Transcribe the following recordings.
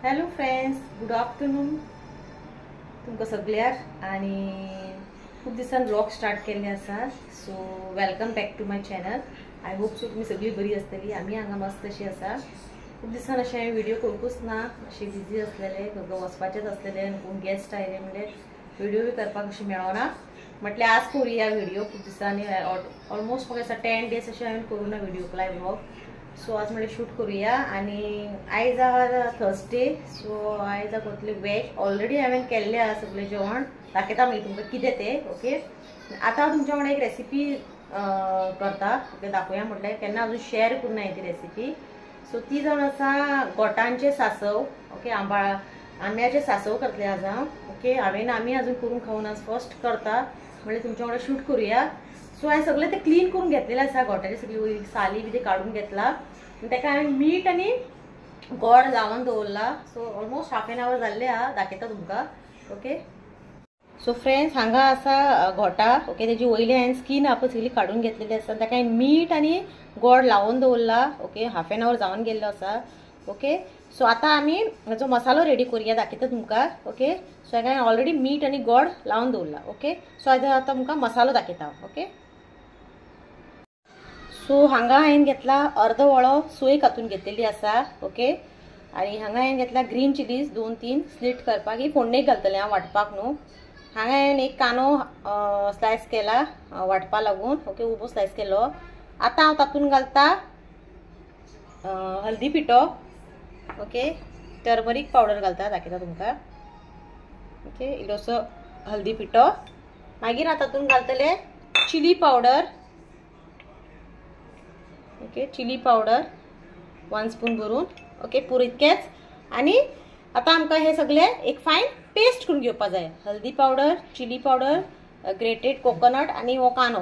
Hello friends, good afternoon तुमकां सगळ्याक। आणि खूप दिसान ब्लॉग स्टार्ट केले आसा। So welcome back to my channel. I hope so तुम्ही सगळी बरी आसतली। आम्ही हांगा मस्त अशी आसा। खूप दिसान अशें हांवें व्हिडिओ करूंकूच ना, अशें बिजी आसलेले, खंय वचपाचेंच आसलेले, कोण गेस्ट आयले म्हणजे व्हिडिओ बी करपाक अशें मेळना। म्हटल्यार आज करूया व्हिडिओ। खूप दिसांनी ऑलमोस्ट म्हाका असा 10 days अशें हांवें करूं ना व्हिडिओ लायव्ह ब्लॉग। सो आज म्हणजे शूट करूया। आणि आयज आहा थर्सडे, सो आयज करतले वेज। ऑलरेडी हांवें केल्लें आहा सगळें जेवण, दाखयता मागीर तुमकां कितें तें। ओके, आतां तुमच्या वांगडा एक रेसिपी करता। ओके, दाखोवया म्हटल्यार केन्ना अजून शेअर करूं ना ती रेसिपी। सो ती जावन आसा गोठांचे सांसव। ओके, आंब्याचे सांसव करतले आज हांव। ओके, आमी अजून करून खावन आज फर्स्ट करता, म्हणजे तुमच्या वांगडा शूट करूया। सो हांवें सगळें ते क्लीन करून घेतलेलें आसा, गोठाची सगळी साली बी ते काढून घेतला। ताका हांवें मीठ आनी गोड लावन दवरला। So almost half an hour जाल्ले आहा, दाखयता तुमकां। ओके, सो फ्रेंड्स हांगा आसा गोठा। ओके, तेजी वयली हांवें स्कीन आपण सगळी काढून घेतलेली आसा। ताका हांवें मीठ आनी गोड लावन दवरला। ओके, हाफ एन आवर जावन गेल्लो आसा। ओके, सो आतां आमी हाचो मसालो रेडी करूया, दाखयता तुमकां। ओके, सो हाका हांवें ऑलरेडी मीठ आनी गोड लावन दवरला। ओके, सो आतां तुमकां मसालो दाखयता। ओके, सो हांगा हांवें घेतला अर्द वळो सोय कातून घेतलेली आसा। ओके, आणि हांगा हांवें घेतला ग्रीन चिलीज 2-3 स्लीट करपाक, ही फोडणेक घालतलें हांव, वाटपाक न्हू। हांगा हांवें एक कांदो स्लायस केला वाटपा लागून। ओके, उबो स्लायस केलो। आतां हांव तातूंत घालता हल्दी पिठो। ओके, टर्मरीक पावडर घालता, दाखयता तुमकां। ओके, इल्लोसो हल्दी पिठो। मागीर हांव तातूंत घालतलें chilli powder. Okay, chilli powder 1 spoon भरून। ओके, पुरो इतकेंच। आणि आता आमकां हे सगळे एक फायन पेस्ट करून घेवपा जाय। हल्दी powder, chili powder, grated coconut आणि हो कांदो।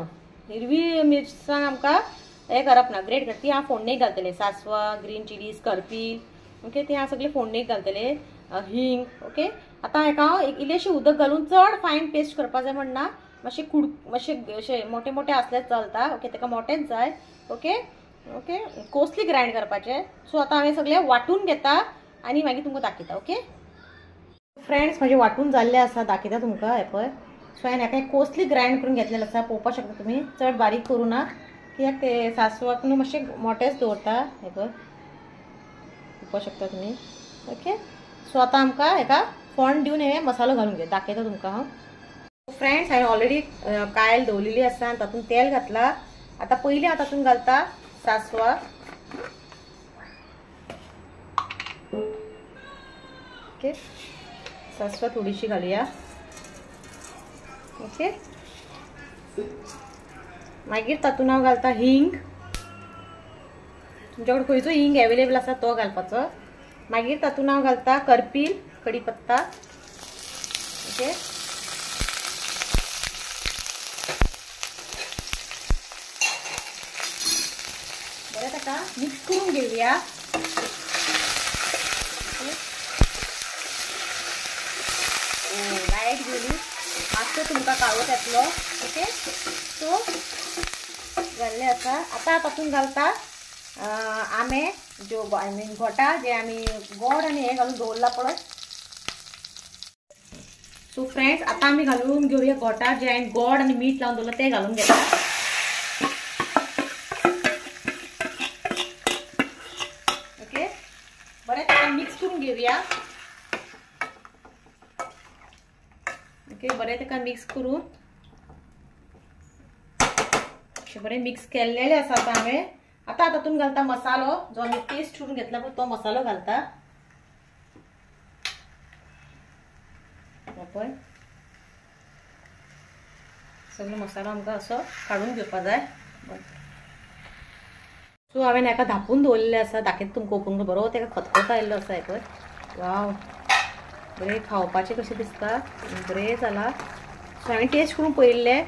हिरवी मिरसांग आमकां हे करप ना, ग्रेट करता ती हांव फोडणेक घालतलें। सासवा, ग्रीन चिलीज, करपील, ओके, ती हांव सगळे फोडणेक घालतलें। हिंग। ओके, आतां हेका हांव एक इल्लेशें उदक घालून चड फायन पेस्ट करपा जाय म्हणना, मातशें अशें मोठे मोठे आसल्यार चलता। ओके, ताका मोठेच जाय। ओके ओके, कोसली ग्राइंड करपाचें। सो आतां हांवें सगळें वाटून घेता आनी मागीर तुमकां दाखयता। ओके फ्रेंड्स, म्हाजें वाटून जाल्लें आसा, दाखयता तुमकां। हे पळय, सो हांवें हेका कोसली ग्राइंड करून घेतलेलें आसा। पळोवपाक शकता तुमी, चड बारीक करूं ना, कित्याक ते सांसवाक न्हू मातशें मोठेंच दवरता। हे पळय, पळोवपाक शकता तुमी। ओके, सो आतां आमकां हेका फोंड दिवन हे मसालो घालून घे, दाखयता तुमकां हांव। फ्रेंड्स, हांवें ऑलरेडी कायल दवरलेली आसा आनी तातूंत तेल घातला। आतां पयलीं हांव तातूंत घालता सांसवा। ओके, सांसवा थोडीशी घालुया। ओके, मागीर तातूंत हांव घालता हिंग। तुमच्या कडेन खंयचो हिंग अवेलेबल आसा तो घालपाचो। मागीर तातूंत हांव घालता करपील, कढीपत्ता। ओके, बरें ताका मिक्स करून घेवया। लायट गेली, मातसो तुमकां काळोख येतलो। ओके, सो घाल्लें आसा। आतां तातूंत घालता आंबे, जो आय मीन गोठा, जे आमी गोड आनी हे घालून दवरला पळय। सो फ्रेंड्स, आतां आमी घालून घेवया गोठा, जे हांवें गोड आनी मीठ लावन दवरला ते घालून घेता। ओके, बरें ताका मिक्स करून घेवया। ओके, बरें ताका मिक्स करून अशें बरें मिक्स केल्लेलें आसा आतां हांवें। आतां तातूंत घालता मसालो, जो आमी पेस्ट करून घेतला पळय तो मसालो घालता। पळय, सगळो मसालो आमकां असो काडून घेवपा जाय। सो हांवें हेका धापून दवरलेलें आसा, दाखयता तुमकां ओपन। बरो तेका खतखतो आयिल्लो आसा। हे पळय, वाव, बरें खावपाचें कशें दिसता, बरें जाला। सो हांवें टेस्ट करून पळयल्लें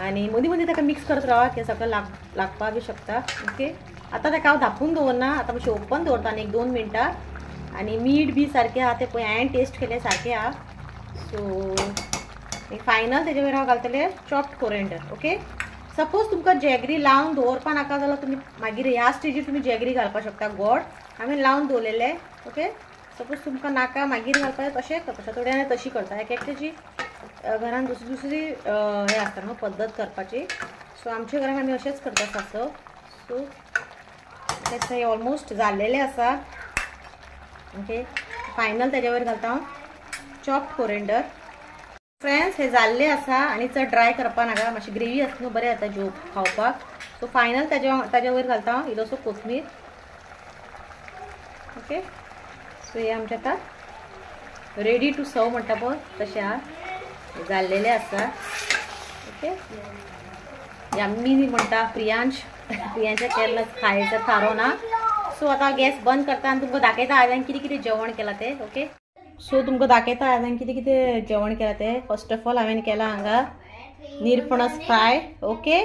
आनी मदीं मदीं ताका मिक्स करत रावा, कित्याक सगळें लागपा बी शकता। ओके, आतां ताका हांव धापून दवरना, आतां मातशें ओपन दवरता आनी 1-2 मिनटां। आनी मीठ बी सारकें आहा तें पळय, हांवें टेस्ट केलें सारकें आहा। सो फायनल तेजे वयर हांव घालतलें चॉप्ड कोरिएंडर। ओके, सपोज तुमकां जॅगरी लावन दवरपा नाका जाल्यार तुमी मागीर ह्या स्टेजीर तुमी जॅगरी घालपाक शकता, गोड हांवें लावन दवरलेले। ओके, सपोज तुमकां नाका मागीर घालपाक तशें तशा थोड्यां तशी करता एक एकट्याची घरान दुसरी दुसरी हे आसता न्हू पद्दत करपाची. सो आमच्या घरान आमी अशेंच करता सासव. सो तेच हे ऑलमोस्ट जाल्लेले आसा. ओके फायनल तेज्या वयर घालता हांव चॉप्ड कोरिएंडर. फ्रेंड्स हे जाल्ले आसा आनी चड ड्राय करपा नाका, मातशी ग्रेवी आसा न्हू बरें जाता जेव खावपाक. सो फायनल ताज्या वयर घालता हांव इल्लोसो कोथमीर. ओके सो हे आमचे आता रेडी टू सर्व म्हणटा पळय तशें आहा जाल्लेले आसा. ओके यम्मी म्हणटा प्रियांशा केल्लो खायचा थारो ना. सो आता गॅस बंद करता आनी तुमकां दाखयता हांवें कितें कितें जेवण केलां तें. ओके सो तुमकां दाखयता हांवें कितें कितें जेवण केलां तें. फर्स्ट ऑफ ऑल हांवें केलां हांगा निरपणस फ्राय. ओके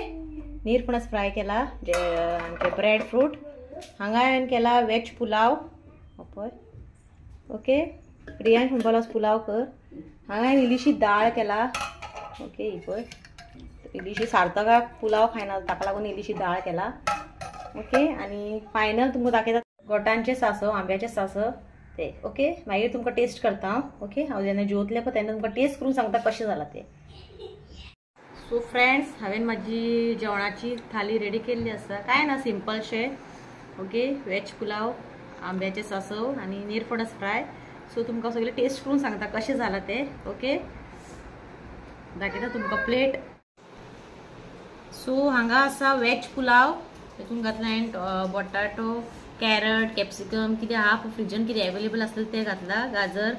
निरपणस फ्राय केला जे आमचे ब्रेड फ्रूट. हांगा हांवें केला वेज पुलाव पळय. ओके प्रियांश म्हणपालो पुलाव कर. हांगा हांवें इल्लीशी दाळ केला. ओके ही पळय इल्लीशी सार्थकाक पुलाव खायना ताका लागून इल्लीशी दाळ केला. ओके आनी फायनल तुमकां दाखयता गोठांचे सांसव आंब्याचे सांसव ते. ओके मागीर तुमकां टेस्ट करता हांव. ओके हांव जेन्ना जेवतलें पळय तेन्ना तुमकां टेस्ट करून सांगता कशें जालां तें. सो फ्रेंड्स हांवें म्हाजी जेवणाची थाली रेडी केल्ली आसा. कांय ना सिंपलशें. ओके वेज पुलाव आंब्याचे सांसव आनी निरपणस फ्राय. सो तुमकां सगळें टेस्ट करून सांगता कशें जालां तें. ओके दाखयता तुमकां प्लेट. सो हांगा आसा वेज पुलाव. तातूंत घातला हांवें बटाटो कॅरट कॅप्सिकम कितें आहा फ्रिजान कितें एवेलेबल आसलें तें घातला गाजर.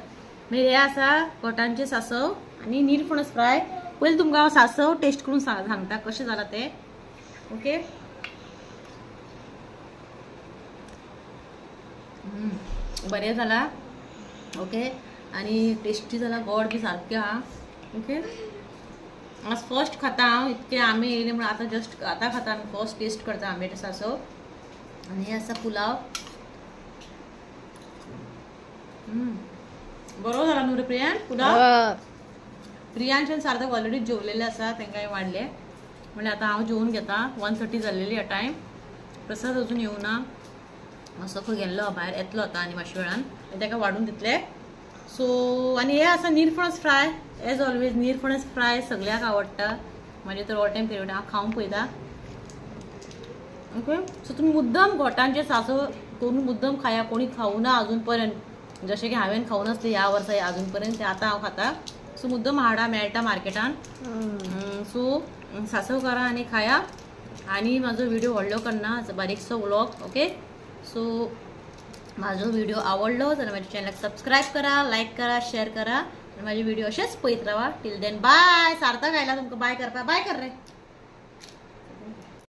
मागीर हे आसा गोठांचे सांसव आनी निरपणस फ्राय. पयलीं तुमकां हांव सांसव टेस्ट करून सांगता कशें जालां तें. ओके बरें जाला. ओके आनी टेस्टी जाला गोड बी सारकें आहा. ओके आज फर्स्ट खाता हांव इतके आंबे येयले म्हणून आतां जस्ट आतां खाता आमी फर्स्ट टेस्ट करता आंब्याचे सांसव. आनी हे आसा पुलाव. बरो जाला न्हू रे प्रियांश पुलाव. प्रियांश आनी सार्थक ऑलरेडी जेवलेले आसा तांकांय वाडले म्हणल्यार आतां हांव जेवून घेता. 1:30 जाल्लेली ह्या टायम. प्रसाद अजून येवना सकयल गेल्लो भायर येतलो आतां आनी मातशे वेळान ताका वाडून दितले. सो आनी हे आसा निरपणस फ्राय. एज ऑलवेज निरपणस फ्राय सगळ्याक आवडटा. म्हाजे तर ऑल टायम फेवरेट हांव खावंक पळयता. ओके सो तुमी मुद्दम गोठांचे सांसव करून मुद्दम खाया. कोणी खावना अजून पर्यंत जशें की हांवें खावून आसलें ह्या वर्सा अजून पर्यंत ते आतां हांव खाता. सो मुद्दम हाडा मेळटा मार्केटान. सो सांसव करा आनी खाया. आनी म्हाजो व्हिडिओ व्हडलो करना बारीकसो व्लॉग. ओके सो म्हाजो व्हिडिओ आवडलो जाल्यार म्हाज्या चॅनलाक सबस्क्रायब करा लायक करा शेअर करा. म्हाजे व्हिडिओ अशेंच पळयत रावा. Till then bye. सार्थक आयला तुमकां बाय करपा. बाय कर रे.